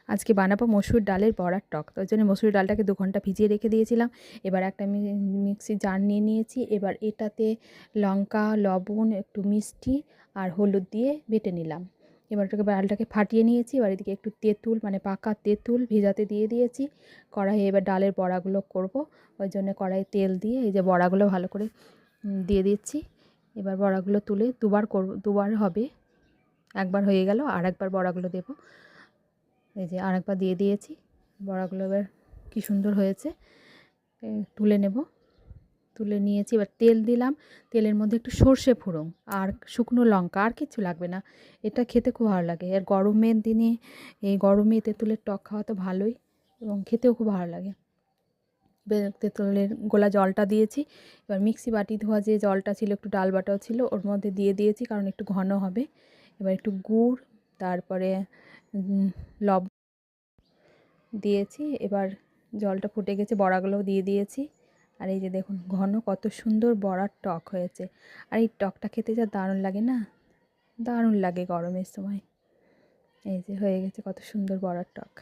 আজকে বানাবো মসুর ডালের বড়ার টক। তো ওই জন্য মসুর ডালটাকে 2 ঘন্টা ভিজিয়ে রেখে দিয়েছিলাম। এবার একটা মিক্সি জার নিয়ে নিয়েছি। এবার এটাতে লঙ্কা, লবণ, একটু মিষ্টি আর হলুদ দিয়ে বেটে নিলাম। এবার ওটাকে ডালটাকে ফাটিয়ে নিয়েছি। এবার এদিকে একটু তেঁতুল মানে পাকা তেঁতুল ভিজাতে দিয়ে দিয়েছি কড়াইয়ে। এবার ডালের বড়াগুলো করব, ওই জন্য কড়াইয়ে তেল দিয়ে এই যে বড়াগুলো ভালো করে দিয়ে দিচ্ছি। এবার বড়াগুলো তুলে দুবার হবে, একবার হয়ে গেল, আর একবার বড়াগুলো দেবো। এই যে আরেকবার দিয়ে দিয়েছি বড়াগুলো। এবার কী সুন্দর হয়েছে, তুলে নেব। তুলে নিয়েছি। এবার তেল দিলাম, তেলের মধ্যে একটু সর্ষে ফোড়ন আর শুকনো লঙ্কা, আর কিচ্ছু লাগবে না। এটা খেতে খুব ভালো লাগে। আর গরমের দিনে এই গরমে তেঁতুলের টক খাওয়া তো ভালোই, এবং খেতেও খুব ভালো লাগে। তেঁতুলের গোলা জলটা দিয়েছি। এবার মিক্সি বাটি ধোয়া যে জলটা ছিল, একটু ডাল বাটাও ছিল, ওর মধ্যে দিয়ে দিয়েছি, কারণ একটু ঘন হবে। এবার একটু গুড়, তারপরে লবণ দিয়েছি। এবার জলটা ফুটে গেছে, বড়াগুলোও দিয়ে দিয়েছি। আর এই যে দেখুন ঘন কত সুন্দর বড়ার টক হয়েছে। আর এই টকটা খেতে যা দারুণ লাগে না, দারুণ লাগে গরমের সময়। এই যে হয়ে গেছে কত সুন্দর বড়ার টক।